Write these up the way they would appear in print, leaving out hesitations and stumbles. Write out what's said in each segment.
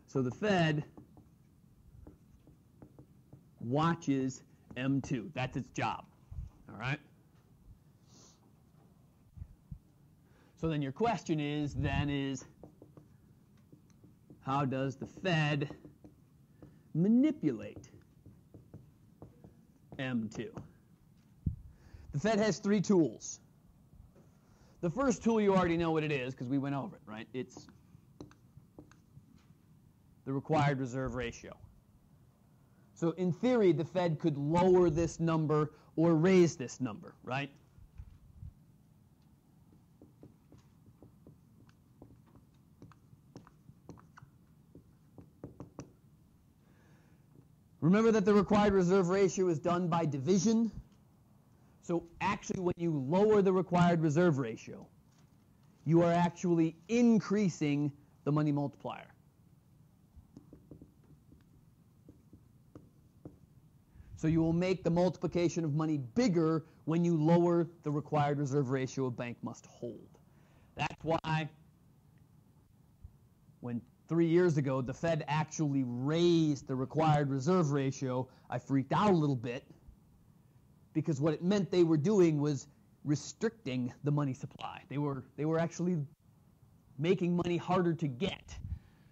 So the Fed watches M2. That's its job. All right? So then your question is, how does the Fed manipulate M2? The Fed has three tools. The first tool, you already know what it is because we went over it, right? It's the required reserve ratio. So in theory, the Fed could lower this number or raise this number, right? Remember that the required reserve ratio is done by division. So actually, when you lower the required reserve ratio, you are actually increasing the money multiplier. So you will make the multiplication of money bigger when you lower the required reserve ratio a bank must hold. That's why when 3 years ago the Fed actually raised the required reserve ratio, I freaked out a little bit because what it meant they were doing was restricting the money supply. They were actually making money harder to get.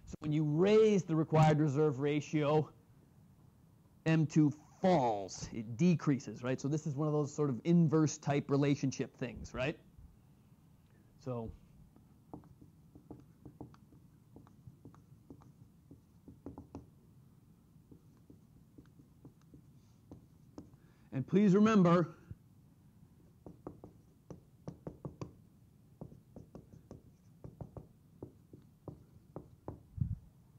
So when you raise the required reserve ratio, M2 falls, it decreases, right? So this is one of those sort of inverse type relationship things, right? So and please remember,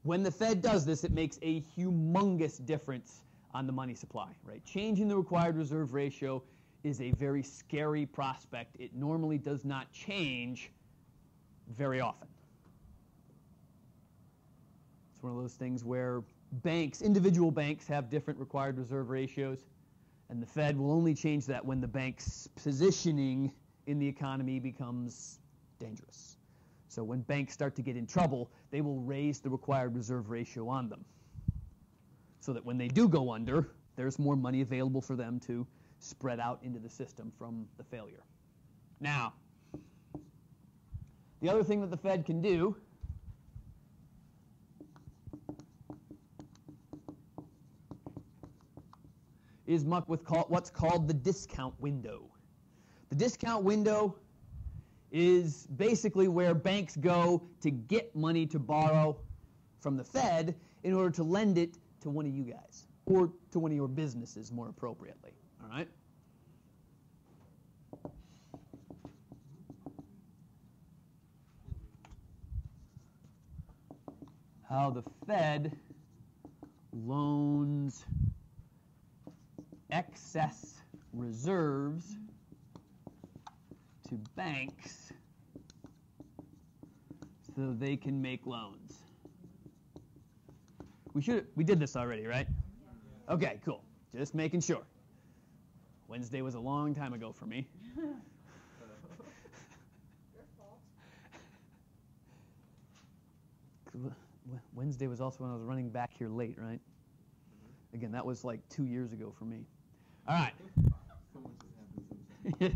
when the Fed does this, it makes a humongous difference on the money supply, right? Changing the required reserve ratio is a very scary prospect. It normally does not change very often. It's one of those things where banks, individual banks, have different required reserve ratios, and the Fed will only change that when the bank's positioning in the economy becomes dangerous. So when banks start to get in trouble, they will raise the required reserve ratio on them, so that when they do go under, there's more money available for them to spread out into the system from the failure. Now, the other thing that the Fed can do is muck with what's called the discount window. The discount window is basically where banks go to get money to borrow from the Fed in order to lend it to one of you guys, or to one of your businesses more appropriately, all right? How the Fed loans excess reserves to banks so they can make loans. We did this already, right? Okay, cool. Just making sure. Wednesday was a long time ago for me. Your fault. Wednesday was also when I was running back here late, right? Again, that was like 2 years ago for me. All right. So much has happened since then.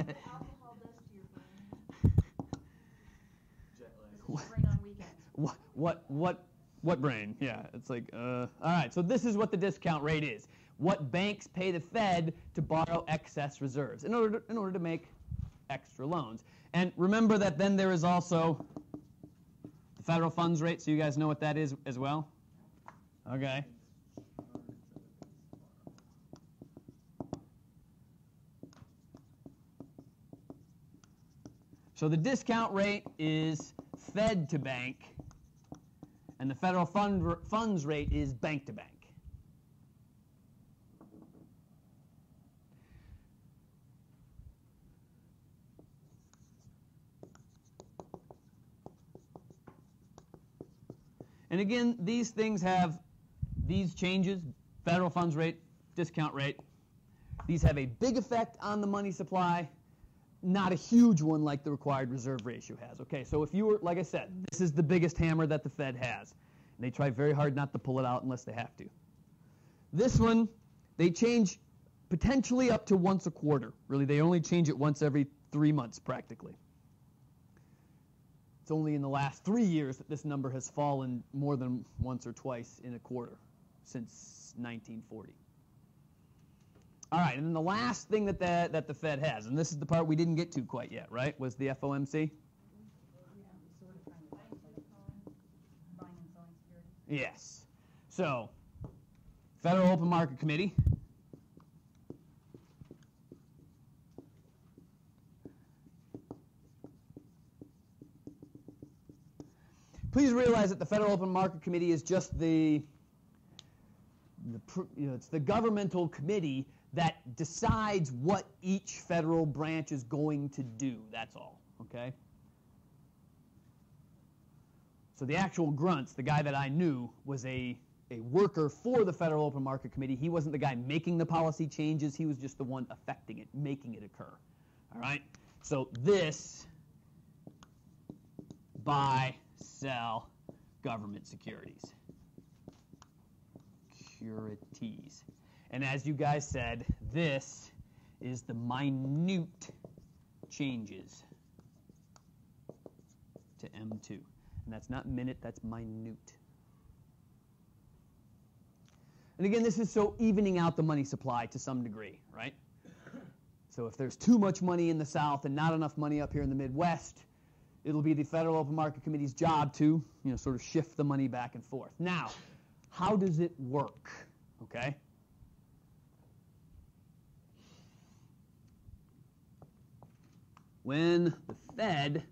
The alcohol does to your brain. Jet lag. What does your brain on weekends? What brain? Yeah, it's like, all right, so this is what the discount rate is. What banks pay the Fed to borrow excess reserves in order to make extra loans. And remember that then there is also the federal funds rate, so you guys know what that is as well? Okay. So the discount rate is Fed to bank, and the federal funds rate is bank to bank. And again, these things have these changes, federal funds rate, discount rate. These have a big effect on the money supply, not a huge one like the required reserve ratio has. Okay, so if you were, like I said, this is the biggest hammer that the Fed has. They try very hard not to pull it out unless they have to. This one, they change potentially up to once a quarter. Really, they only change it once every 3 months practically. It's only in the last 3 years that this number has fallen more than once or twice in a quarter since 1940. All right, and then the last thing that the Fed has, and this is the part we didn't get to quite yet, right, was the FOMC? Yes. So, Federal Open Market Committee. Please realize that the Federal Open Market Committee is just it's the governmental committee that decides what each federal branch is going to do. That's all, okay? So the actual Grunts, the guy that I knew, was a worker for the Federal Open Market Committee. He wasn't the guy making the policy changes. He was just the one affecting it, making it occur. All right? So this, buy, sell government securities. Securities. And as you guys said, this is the minute changes to M2. And that's not minute, that's minute. And again, this is so evening out the money supply to some degree, right? So if there's too much money in the South and not enough money up here in the Midwest, it'll be the Federal Open Market Committee's job to, sort of shift the money back and forth. Now, how does it work? Okay? When the Fed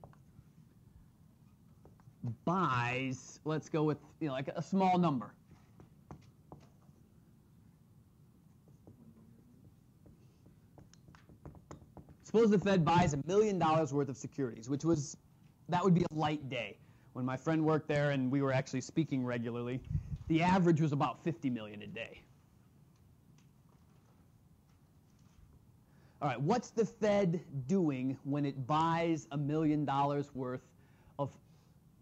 buys, let's go with like a small number. Suppose the Fed buys $1 million worth of securities, that would be a light day. When my friend worked there and we were actually speaking regularly, the average was about 50 million a day. All right, what's the Fed doing when it buys $1 million worth of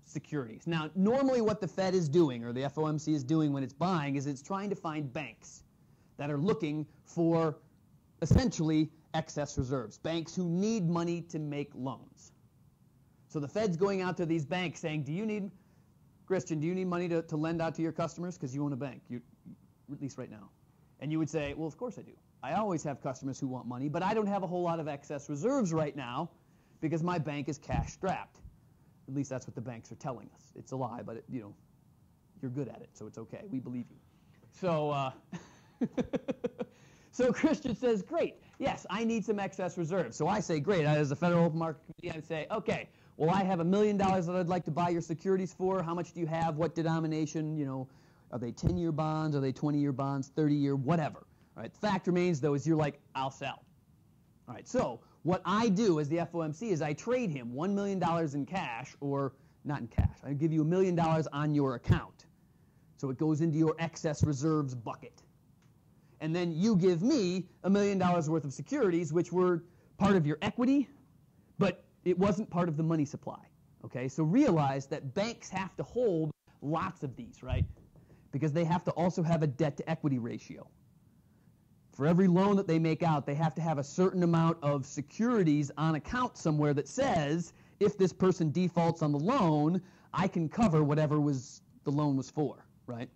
securities? Now, normally what the Fed is doing, or the FOMC is doing when it's buying, is it's trying to find banks that are looking for essentially excess reserves, banks who need money to make loans. So the Fed's going out to these banks saying, Christian, do you need money to lend out to your customers? Because you own a bank, at least right now. And you would say, well, of course I do. I always have customers who want money, but I don't have a whole lot of excess reserves right now because my bank is cash strapped. At least that's what the banks are telling us. It's a lie, but you're good at it, so it's okay. We believe you. So, so Christian says, great, yes, I need some excess reserves. So I say, great, as the Federal Open Market Committee, I say, okay, well, I have $1 million that I'd like to buy your securities for. How much do you have? What denomination? Are they 10-year bonds? Are they 20-year bonds? 30-year? Whatever. All right. The fact remains, though, is you're like, I'll sell. All right. So what I do as the FOMC is I trade him $1 million in cash, or not in cash. I give you $1 million on your account. So it goes into your excess reserves bucket. And then you give me $1 million worth of securities, which were part of your equity, but it wasn't part of the money supply. Okay, so realize that banks have to hold lots of these, right? Because they have to also have a debt-to-equity ratio. For every loan that they make out, they have to have a certain amount of securities on account somewhere that says, if this person defaults on the loan, I can cover whatever the loan was for, right?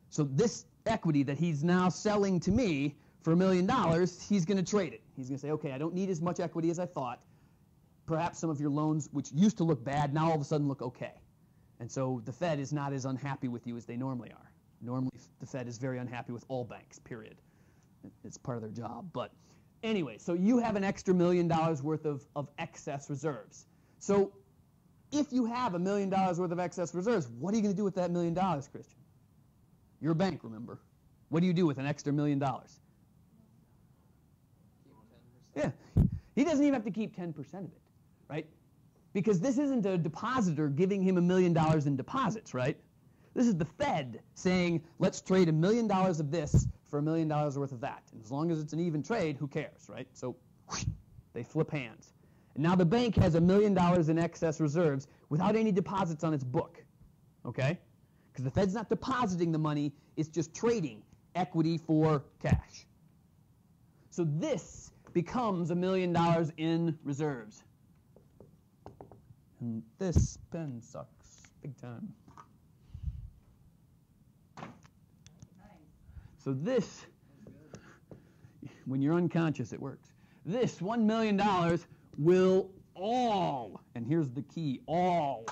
So this equity that he's now selling to me for $1 million, he's going to trade it. He's going to say, okay, I don't need as much equity as I thought. Perhaps some of your loans, which used to look bad, now all of a sudden look okay. And so the Fed is not as unhappy with you as they normally are. Normally, the Fed is very unhappy with all banks, period. It's part of their job. But anyway, so you have an extra $1 million worth of excess reserves. So if you have $1 million worth of excess reserves, what are you going to do with that $1 million, Christian? You're a bank, remember. What do you do with an extra $1 million? Keep 10%. Yeah. He doesn't even have to keep 10% of it, right? Because this isn't a depositor giving him $1 million in deposits, right? This is the Fed saying, let's trade $1 million of this for $1 million worth of that. And as long as it's an even trade, who cares, right? So whoosh, they flip hands. And now the bank has $1 million in excess reserves without any deposits on its book, okay? because the Fed's not depositing the money, it's just trading equity for cash. So this becomes $1 million in reserves. And this pen sucks big time. So this, when you're unconscious, it works. This $1 million will all, and here's the key, all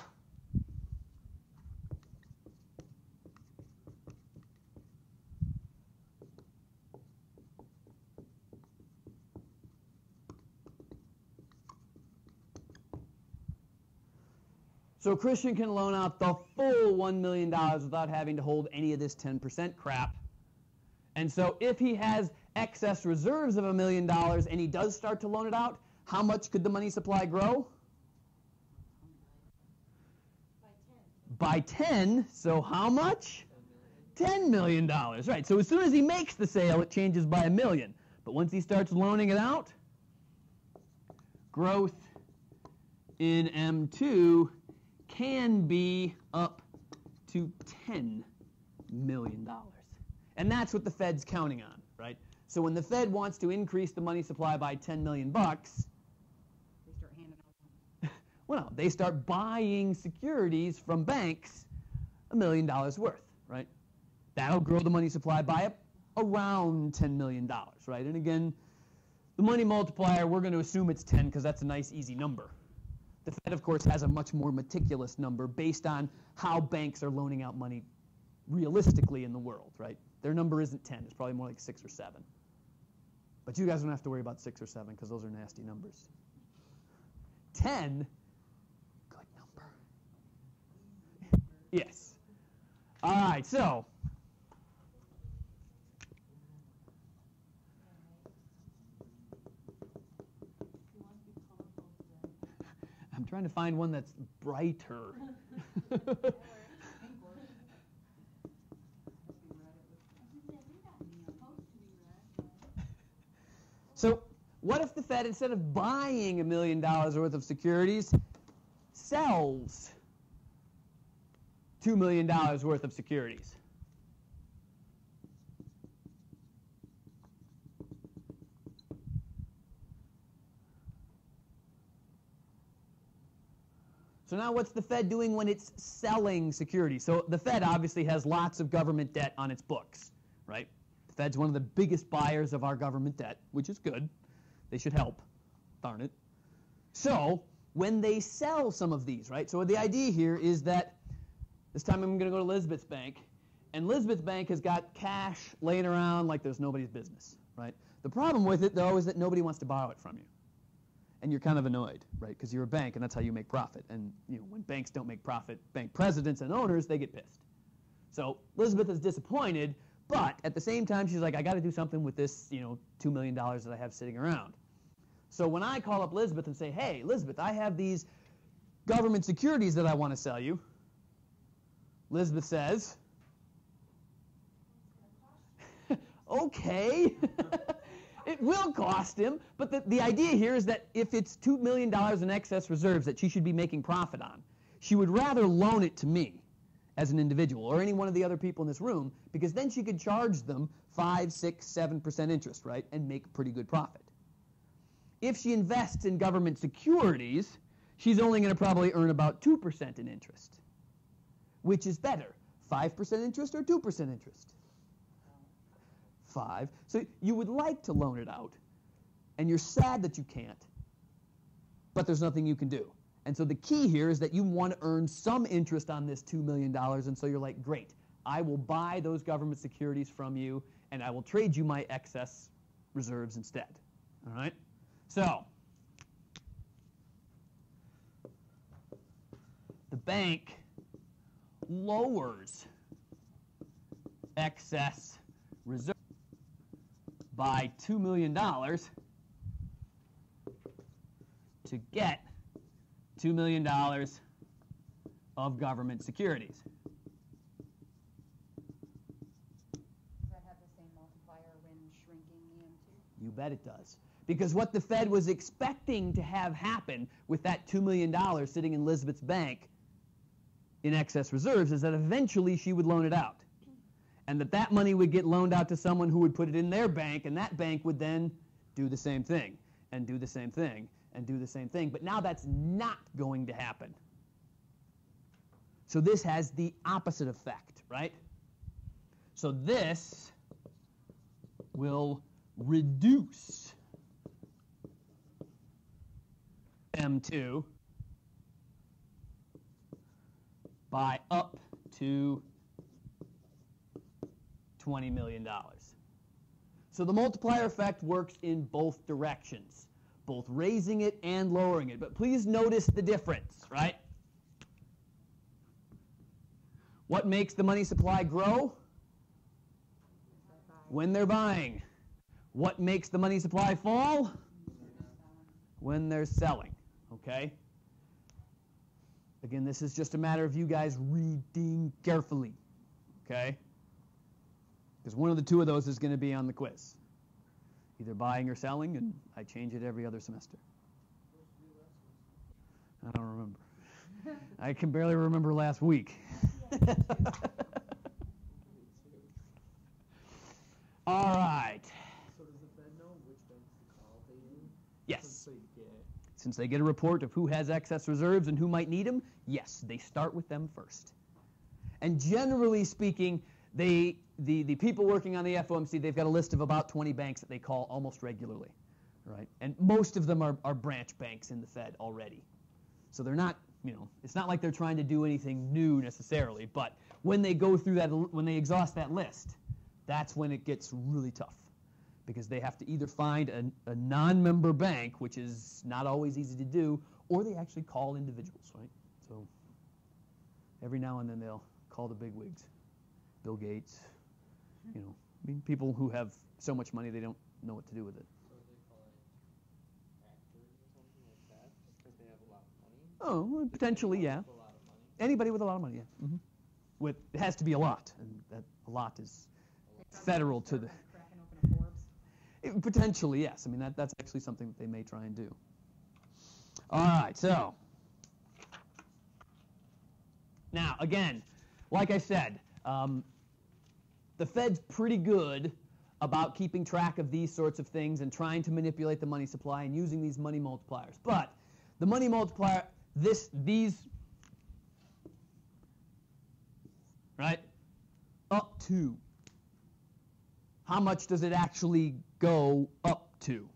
so Christian can loan out the full $1 million without having to hold any of this 10% crap. And so if he has excess reserves of $1 million and he does start to loan it out, how much could the money supply grow? By 10. So how much? $10 million. Right. So as soon as he makes the sale, it changes by $1 million. But once he starts loaning it out, growth in M2 can be up to $10 million. And that's what the Fed's counting on, right? So when the Fed wants to increase the money supply by $10 million, They start handing out. well, no, they start buying securities from banks $1 million worth, right? That'll grow the money supply by around $10 million, right? And again, the money multiplier, we're going to assume it's 10 because that's a nice, easy number. The Fed, of course, has a much more meticulous number based on how banks are loaning out money realistically in the world, right? Their number isn't 10. It's probably more like 6 or 7. But you guys don't have to worry about 6 or 7 because those are nasty numbers. 10, good number. Yes. All right, so I'm trying to find one that's brighter. So what if the Fed, instead of buying $1 million worth of securities, sells $2 million worth of securities? So now what's the Fed doing when it's selling securities? So the Fed obviously has lots of government debt on its books, right? The Fed's one of the biggest buyers of our government debt, which is good. They should help, darn it. So when they sell some of these, right? So the idea here is that this time I'm going to go to Elizabeth's bank, and Elizabeth's bank has got cash laying around like there's nobody's business, right? The problem with it, though, is that nobody wants to borrow it from you. And you're kind of annoyed, right? Because you're a bank, and that's how you make profit. And you know, when banks don't make profit, bank presidents and owners, they get pissed. So Elizabeth is disappointed, but at the same time, she's like, I got to do something with this, you know, $2 million that I have sitting around. So when I call up Elizabeth and say, hey, Elizabeth, I have these government securities that I want to sell you, Elizabeth says, okay. It will cost him, but the idea here is that if it's $2 million in excess reserves that she should be making profit on, she would rather loan it to me as an individual or any one of the other people in this room, because then she could charge them 5, 6, 7% interest, right, and make pretty good profit. If she invests in government securities, she's only going to probably earn about 2% in interest. Which is better, 5% interest or 2% interest? 5. So you would like to loan it out, and you're sad that you can't, but there's nothing you can do. And so the key here is that you want to earn some interest on this $2 million, and so you're like, great, I will buy those government securities from you, and I will trade you my excess reserves instead. All right? So the bank lowers excess reserves by $2 million to get $2 million of government securities. Does that have the same multiplier when shrinking the M2? You bet it does. Because what the Fed was expecting to have happen with that $2 million sitting in Elizabeth's bank in excess reserves is that eventually she would loan it out. And that money would get loaned out to someone who would put it in their bank, and that bank would then do the same thing, and do the same thing, and do the same thing. But now that's not going to happen. So this has the opposite effect, right? So this will reduce M2 by up to $20 million. So the multiplier effect works in both directions, both raising it and lowering it. But please notice the difference, right? What makes the money supply grow? When they're buying. What makes the money supply fall? When they're selling, okay? Again, this is just a matter of you guys reading carefully, okay? Because one of the two of those is going to be on the quiz. Either buying or selling, and I change it every other semester. I don't remember. I can barely remember last week. All right. So does the Fed know which banks to call they in? Yes. Since they get a report of who has excess reserves and who might need them, yes, they start with them first. And generally speaking, the people working on the FOMC, they've got a list of about 20 banks that they call almost regularly, right? And most of them are branch banks in the Fed already. So they're not, it's not like they're trying to do anything new necessarily, but when they go through that, when they exhaust that list, that's when it gets really tough. Because they have to either find a non-member bank, which is not always easy to do, or they actually call individuals, right? So every now and then they'll call the bigwigs, Bill Gates, people who have so much money they don't know what to do with it. So they call it actors or something like that, just because they have a lot of money? Oh, well, potentially, yeah. With a lot of money. Anybody with a lot of money, yeah. Mm-hmm. It has to be a lot, and that a lot is federal to the... Cracking open a Forbes. Potentially, yes. I mean, that's actually something that they may try and do. All right, so now, again, like I said, the Fed's pretty good about keeping track of these sorts of things and trying to manipulate the money supply and using these money multipliers. But the money multiplier, these, right, up to. How much does it actually go up to?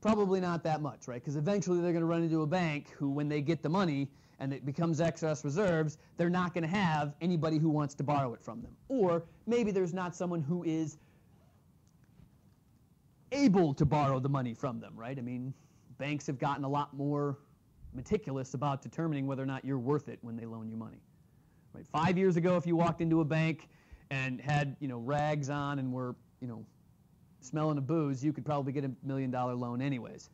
Probably not that much, right? Because eventually they're going to run into a bank who, when they get the money and it becomes excess reserves, they're not going to have anybody who wants to borrow it from them. Or maybe there's not someone who is able to borrow the money from them, right? I mean, banks have gotten a lot more meticulous about determining whether or not you're worth it when they loan you money. Right? 5 years ago, if you walked into a bank and had, rags on and were, smelling of booze, you could probably get $1 million loan anyways.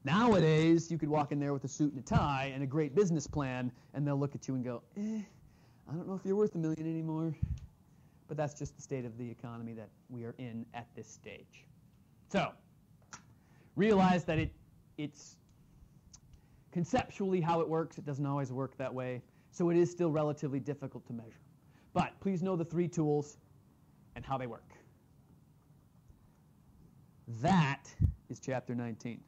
Nowadays, you could walk in there with a suit and a tie and a great business plan, and they'll look at you and go, I don't know if you're worth $1 million anymore. But that's just the state of the economy that we are in at this stage. So, realize that it's conceptually how it works. It doesn't always work that way. So it is still relatively difficult to measure. But please know the 3 tools and how they work. That is chapter 19.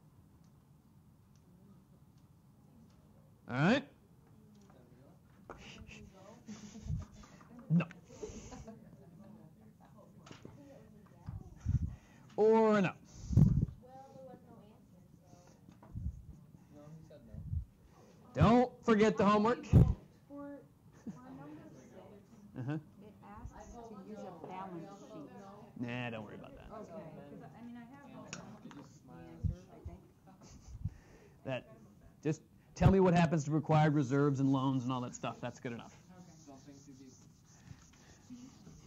All right? No. Or no. Well, there was no answer, so. No, he said no. Don't forget the homework. For number 6, Uh-huh. it asks to use a balance sheet. Nah, don't worry about that. Okay, because I mean, I have the Just smile. answer, I think. That just tell me what happens to required reserves and loans and all that stuff. That's good enough. Okay, Something to be.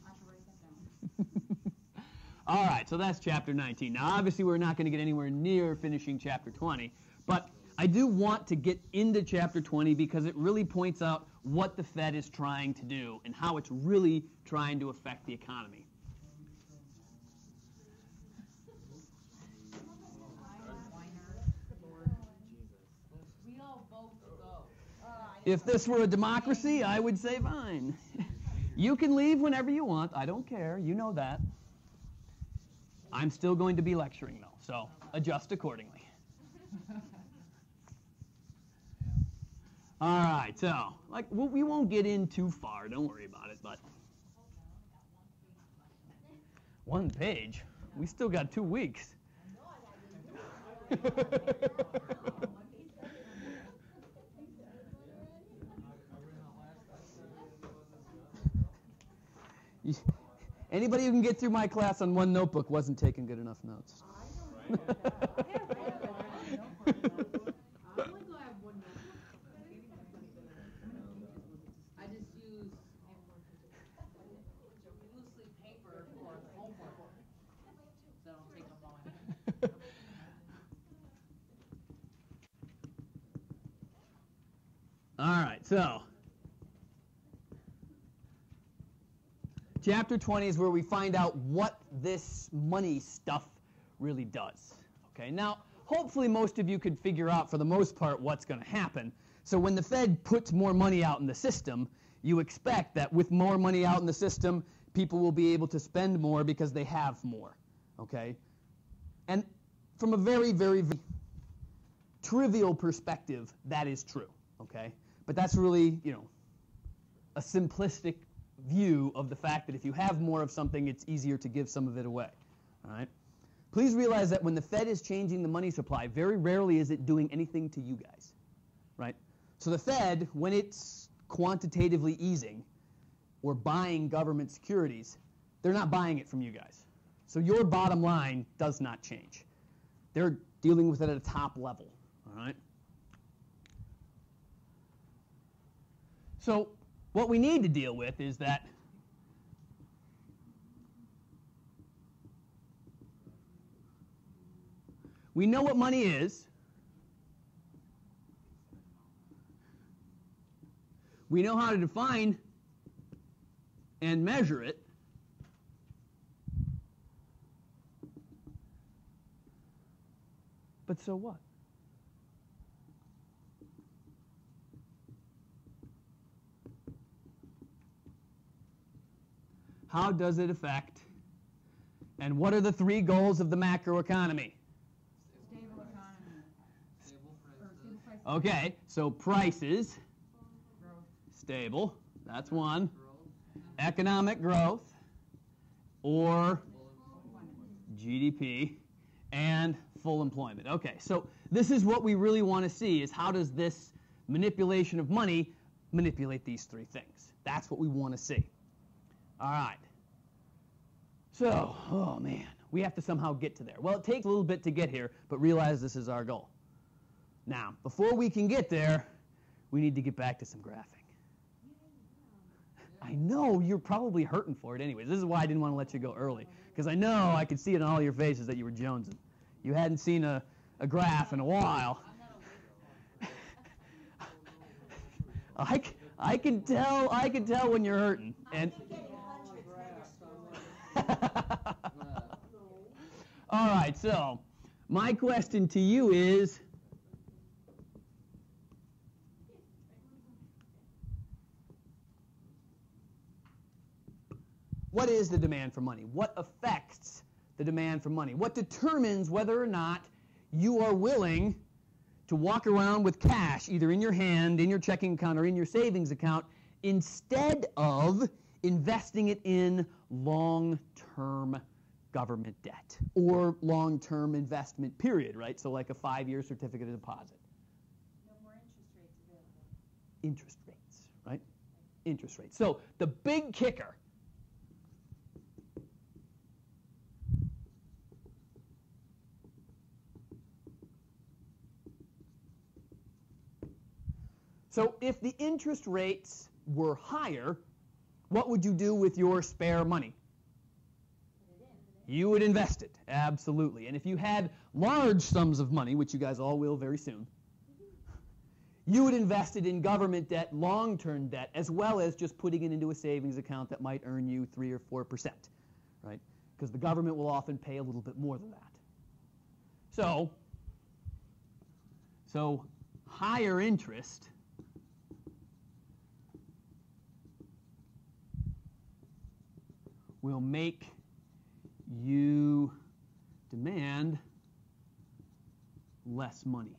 I should write that down. All right, so that's chapter 19. Now, obviously, we're not going to get anywhere near finishing chapter 20, but I do want to get into chapter 20 because it really points out what the Fed is trying to do and how it's really trying to affect the economy. We all vote to go. If this were a democracy, I would say fine. You can leave whenever you want. I don't care. You know that. I'm still going to be lecturing, though, so adjust accordingly. All right, so we won't get in too far. Don't worry about it, but 1 page. We still got 2 weeks. Anybody who can get through my class on 1 notebook wasn't taking good enough notes. All right, so Chapter 20 is where we find out what this money stuff really does. Okay, now hopefully most of you could figure out for the most part what's going to happen. So when the Fed puts more money out in the system, you expect that with more money out in the system, people will be able to spend more because they have more. Okay, and from a very, very, very trivial perspective, that is true. Okay, but that's really, a simplistic view of the fact that if you have more of something, it's easier to give some of it away. All right? Please realize that when the Fed is changing the money supply, very rarely is it doing anything to you guys. Right? So the Fed, when it's quantitatively easing or buying government securities, they're not buying it from you guys. So your bottom line does not change. They're dealing with it at a top level. All right? So what we need to deal with is that we know what money is. We know how to define and measure it. But so what? How does it affect, and what are the 3 goals of the macroeconomy? Stable economy. Stable prices. Okay, so prices, Growth. stable, that's one. Growth. Economic growth, or Full employment. GDP, and full employment. Okay, so this is what we really want to see, is how does this manipulation of money manipulate these 3 things? That's what we want to see. All right. So, oh man, we have to somehow get to there. Well, it takes a little bit to get here, but realize this is our goal. Now, before we can get there, we need to get back to some graphing. I know you're probably hurting for it anyways. This is why I didn't want to let you go early, because I know I could see it in all your faces that you were jonesing. You hadn't seen a graph in a while. I can tell when you're hurting. And all right, so my question to you is, what is the demand for money? What affects the demand for money? What determines whether or not you are willing to walk around with cash, either in your hand, in your checking account, or in your savings account, instead of investing it in long-term government debt or long-term investment period, right? So like a 5-year certificate of deposit. No more interest rates available. Interest rates, right? Interest rates. So the big kicker So if the interest rates were higher, what would you do with your spare money? You would invest it, absolutely. And if you had large sums of money, which you guys all will very soon, you would invest it in government debt, long-term debt, as well as just putting it into a savings account that might earn you 3 or 4%, right? Because the government will often pay a little bit more than that. So higher interest will make you demand less money.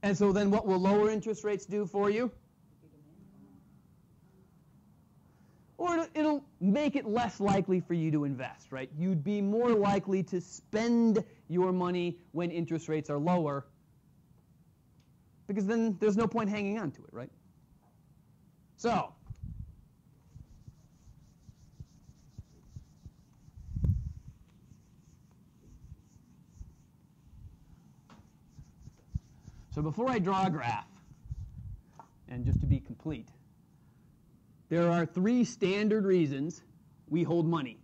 And so then what will lower interest rates do for you? Or it'll make it less likely for you to invest, right? You'd be more likely to spend your money when interest rates are lower, because then there's no point hanging on to it, right? So, before I draw a graph, and just to be complete, there are 3 standard reasons we hold money.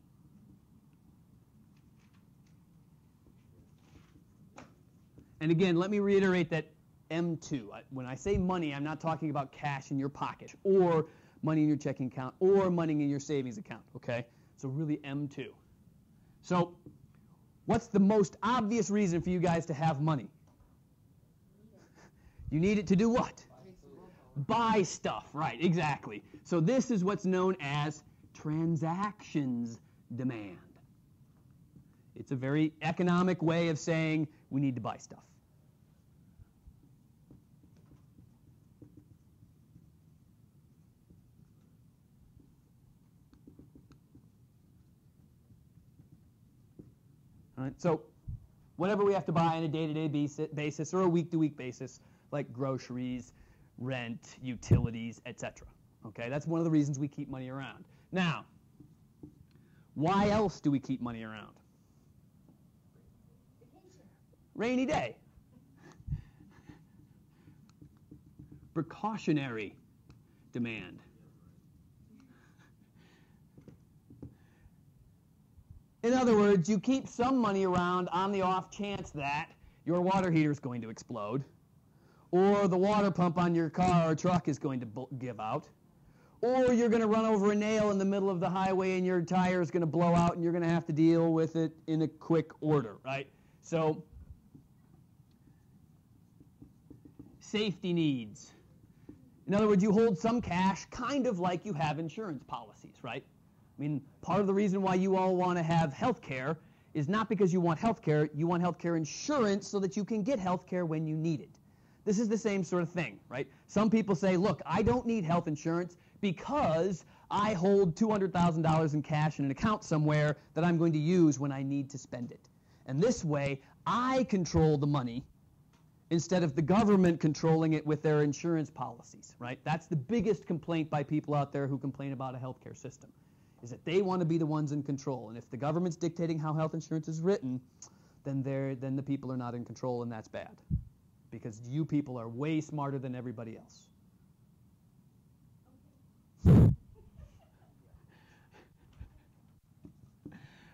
And again, let me reiterate that M2. When I say money, I'm not talking about cash in your pocket or money in your checking account or money in your savings account, okay? So really M2. So what's the most obvious reason for you guys to have money? You need it to do what? Buy stuff, right, exactly. So this is what's known as transactions demand. It's a very economic way of saying we need to buy stuff. All right, so whatever we have to buy on a day-to-day basis or a week-to-week basis, like groceries, rent, utilities, etc. Okay, that's one of the reasons we keep money around. Now, why else do we keep money around? Rainy day. Precautionary demand. In other words, you keep some money around on the off chance that your water heater is going to explode, or the water pump on your car or truck is going to give out, or you're going to run over a nail in the middle of the highway and your tire is going to blow out and you're going to have to deal with it in a quick order, right? So, safety needs. In other words, you hold some cash kind of like you have insurance policies, right? I mean, part of the reason why you all want to have health care is not because you want health care insurance so that you can get health care when you need it. This is the same sort of thing, right? Some people say, look, I don't need health insurance because I hold $200,000 in cash in an account somewhere that I'm going to use when I need to spend it. And this way, I control the money instead of the government controlling it with their insurance policies, right? That's the biggest complaint by people out there who complain about a healthcare system, is that they want to be the ones in control. And if the government's dictating how health insurance is written, then the people are not in control, and that's bad, because you people are way smarter than everybody else.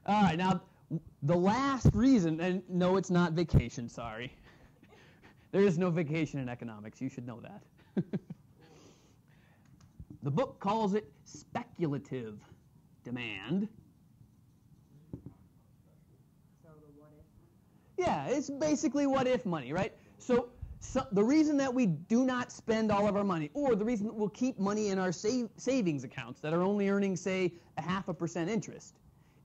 All right, now the last reason, and no, it's not vacation, sorry. There is no vacation in economics, you should know that. The book calls it speculative demand. So the what if? Yeah, it's basically what if money, right? So the reason that we do not spend all of our money, or the reason that we'll keep money in our savings accounts that are only earning, say, 0.5% interest,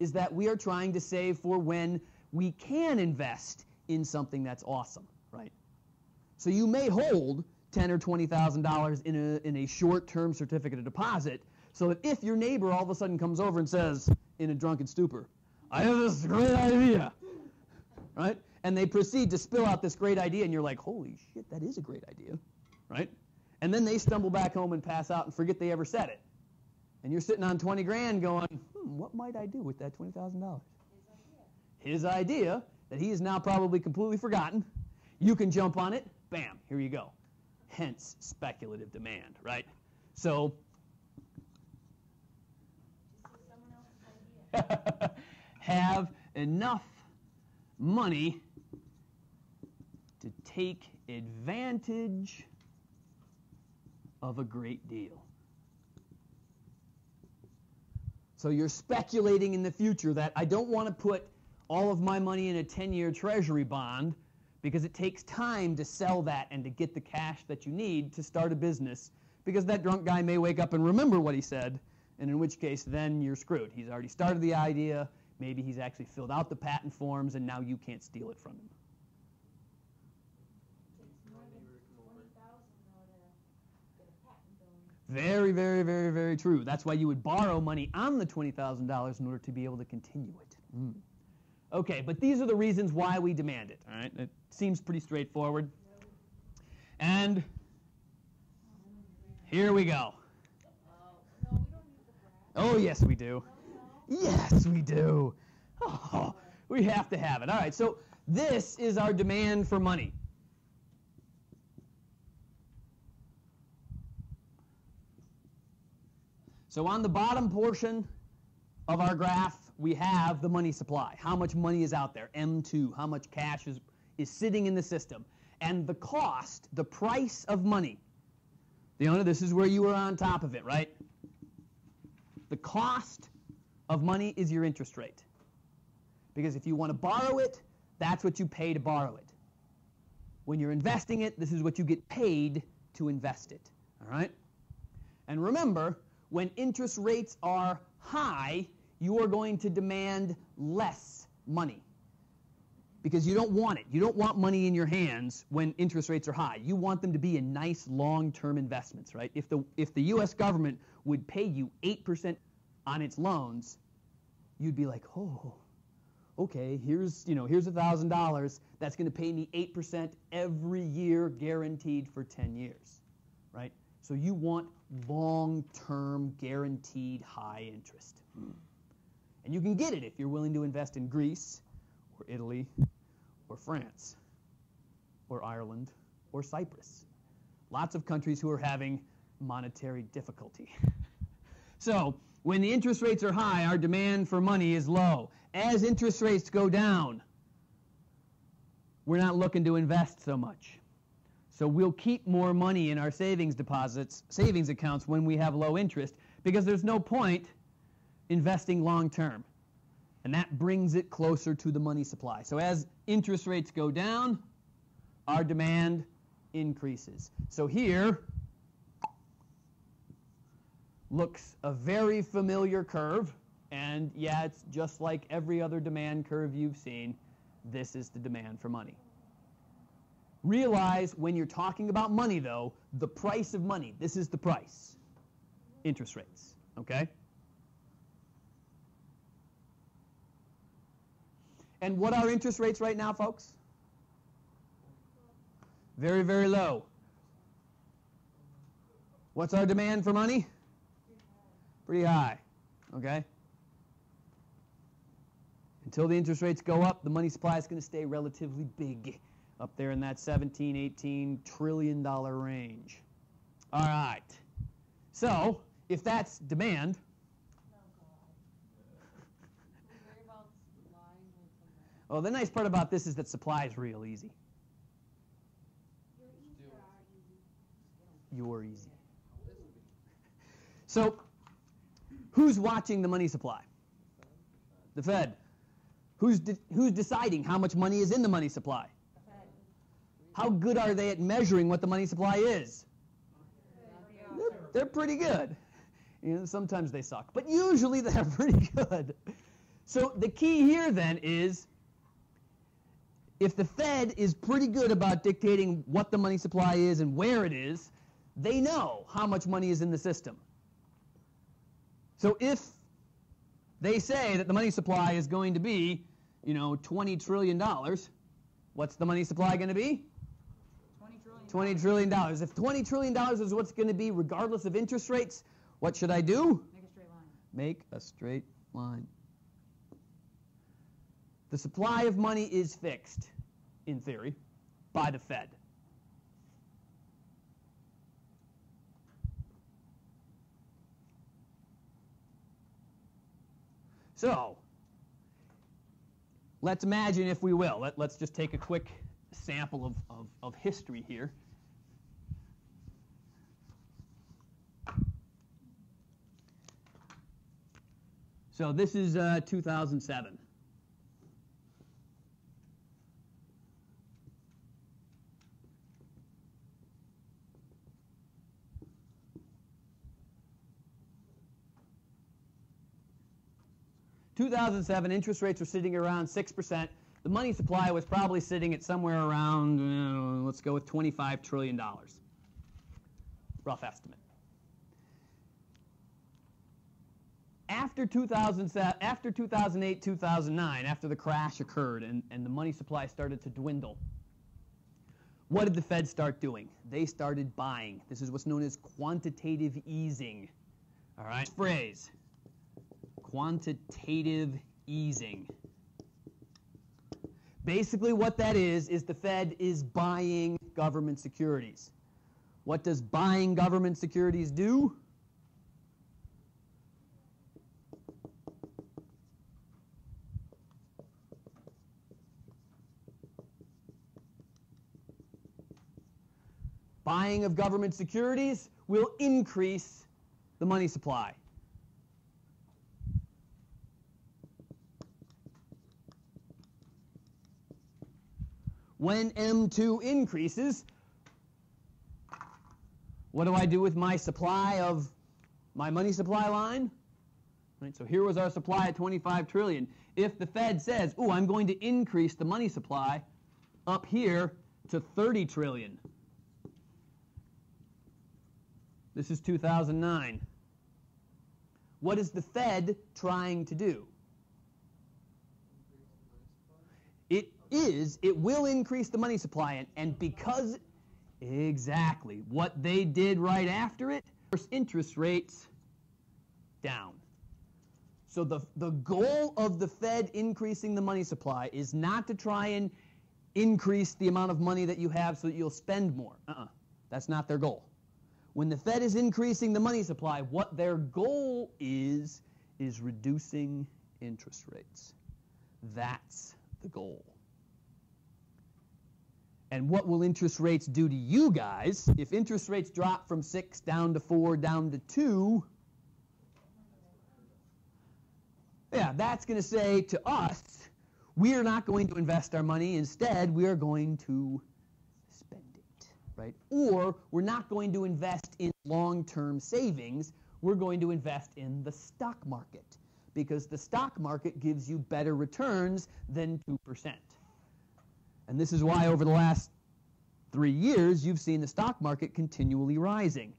is that we are trying to save for when we can invest in something that's awesome, right? So you may hold $10,000 or $20,000 in a short-term certificate of deposit, so that if your neighbor all of a sudden comes over and says, in a drunken stupor, I have this great idea, right? And they proceed to spill out this great idea, and you're like, holy shit, that is a great idea, right? And then they stumble back home and pass out and forget they ever said it. And you're sitting on 20 grand going, what might I do with that $20,000? His idea that he has now probably completely forgotten. You can jump on it, bam, here you go. Hence, speculative demand, right? So, have enough money to take advantage of a great deal. So you're speculating in the future that I don't want to put all of my money in a 10-year treasury bond because it takes time to sell that and to get the cash that you need to start a business, because that drunk guy may wake up and remember what he said and in which case then you're screwed. He's already started the idea, maybe he's actually filled out the patent forms, and now you can't steal it from him. Takes more than 20,000 though to get a patent going. Very, very, very, very true. That's why you would borrow money on the $20,000 in order to be able to continue it. Okay, but these are the reasons why we demand it. All right, it seems pretty straightforward. And here we go. No, we don't need the graph. Oh, yes, we do. Yes, we do. Oh, we have to have it. All right, so this is our demand for money. So on the bottom portion of our graph, we have the money supply. How much money is out there? M2, how much cash is sitting in the system. And the cost, the price of money. This is where you are on top of it, right? The cost of money is your interest rate. Because if you want to borrow it, that's what you pay to borrow it. When you're investing it, this is what you get paid to invest it. All right? And remember, when interest rates are high, you are going to demand less money. Because you don't want it. You don't want money in your hands when interest rates are high. You want them to be in nice long-term investments, right? If the U.S. government would pay you 8% on its loans, you'd be like, oh, okay, here's $1,000. That's going to pay me 8% every year, guaranteed for 10 years, right? So you want long-term, guaranteed high interest. And you can get it if you're willing to invest in Greece, or Italy, or France, or Ireland, or Cyprus. Lots of countries who are having monetary difficulty. So when the interest rates are high, our demand for money is low. As interest rates go down, we're not looking to invest so much. So we'll keep more money in our savings accounts when we have low interest, because there's no point investing long term. And that brings it closer to the money supply. So as interest rates go down, our demand increases. So here looks a very familiar curve. And yeah, it's just like every other demand curve you've seen. This is the demand for money. Realize when you're talking about money, though, the price of money, this is the price. Interest rates, okay? And what are interest rates right now, folks? Very, very low. What's our demand for money? Pretty high, okay? Until the interest rates go up, the money supply is going to stay relatively big, up there in that 17, 18 trillion dollar range. All right. So, if that's demand, well, the nice part about this is that supply is real easy. You're easy. So, who's watching the money supply? The Fed. Who's deciding how much money is in the money supply? The Fed. How good are they at measuring what the money supply is? They're pretty good. Sometimes they suck, but usually they're pretty good. So the key here then is, if the Fed is pretty good about dictating what the money supply is and where it is, they know how much money is in the system. So if they say that the money supply is going to be, $20 trillion, what's the money supply going to be? $20 trillion. If $20 trillion is what's going to be regardless of interest rates, what should I do? Make a straight line. Make a straight line. The supply of money is fixed, in theory, by the Fed. So, let's imagine, if we will, let's just take a quick sample of history here. So this is 2007. 2007, interest rates were sitting around 6%. The money supply was probably sitting at somewhere around, let's go with $25 trillion. Rough estimate. After 2008, 2009, after the crash occurred and the money supply started to dwindle, what did the Fed start doing? They started buying. This is what's known as quantitative easing. All right, phrase. Quantitative easing. Basically what that is the Fed is buying government securities. What does buying government securities do? Buying of government securities will increase the money supply. When M2 increases, what do I do with my supply of my money supply line? Right, so here was our supply at 25 trillion. If the Fed says, "Ooh, I'm going to increase the money supply up here to 30 trillion." This is 2009. What is the Fed trying to do? It will increase the money supply, and because, exactly, what they did right after it, force interest rates down. So the goal of the Fed increasing the money supply is not to try and increase the amount of money that you have so that you'll spend more. That's not their goal. When the Fed is increasing the money supply, what their goal is reducing interest rates. That's the goal. And what will interest rates do to you guys? If interest rates drop from 6 down to 4 down to 2, yeah, that's going to say to us, we are not going to invest our money. Instead, we are going to spend it, right? Or we're not going to invest in long-term savings. We're going to invest in the stock market because the stock market gives you better returns than 2%. And this is why over the last 3 years, you've seen the stock market continually rising.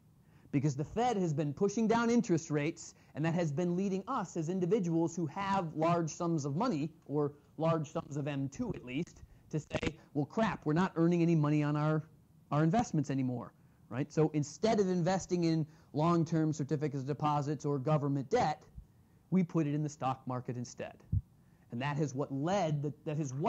Because the Fed has been pushing down interest rates, and that has been leading us as individuals who have large sums of money, or large sums of M2 at least, to say, well, crap, we're not earning any money on our investments anymore, right? So instead of investing in long-term certificates of deposits or government debt, we put it in the stock market instead. And that is what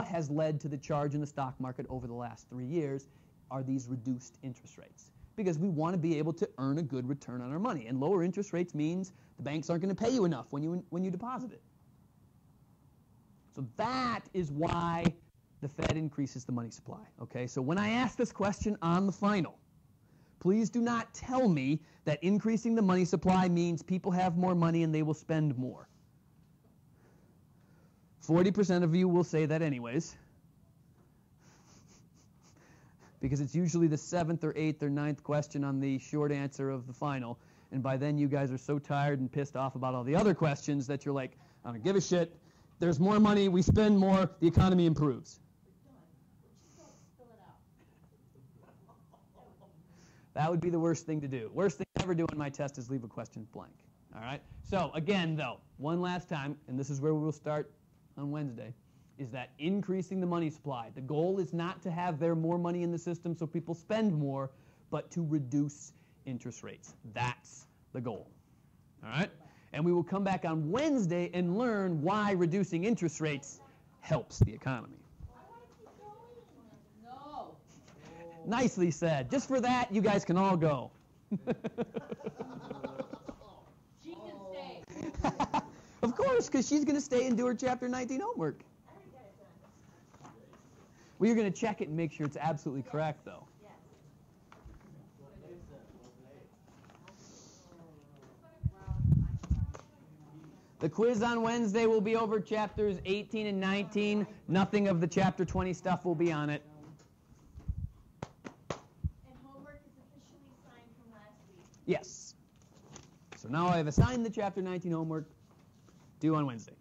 has led to the charge in the stock market over the last 3 years, are these reduced interest rates. Because we want to be able to earn a good return on our money. And lower interest rates means the banks aren't going to pay you enough when you deposit it. So that is why the Fed increases the money supply. Okay, so when I ask this question on the final, please do not tell me that increasing the money supply means people have more money and they will spend more. 40% of you will say that anyways, because it's usually the 7th or 8th or 9th question on the short answer of the final, and by then you guys are so tired and pissed off about all the other questions that you're like, I don't give a shit, there's more money, we spend more, the economy improves. That would be the worst thing to do. Worst thing I ever do on my test is leave a question blank. All right? So again, though, one last time, and this is where we will start on Wednesday, is that increasing the money supply. The goal is not to have there more money in the system so people spend more, but to reduce interest rates. That's the goal. All right? And we will come back on Wednesday and learn why reducing interest rates helps the economy. No. Nicely said. Just for that, you guys can all go. She can stay. Of course, because she's going to stay and do her Chapter 19 homework. We are going to check it and make sure it's absolutely correct, though. The quiz on Wednesday will be over Chapters 18 and 19. Nothing of the Chapter 20 stuff will be on it. And homework is officially signed from last week. Yes. So now I have assigned the Chapter 19 homework due on Wednesday.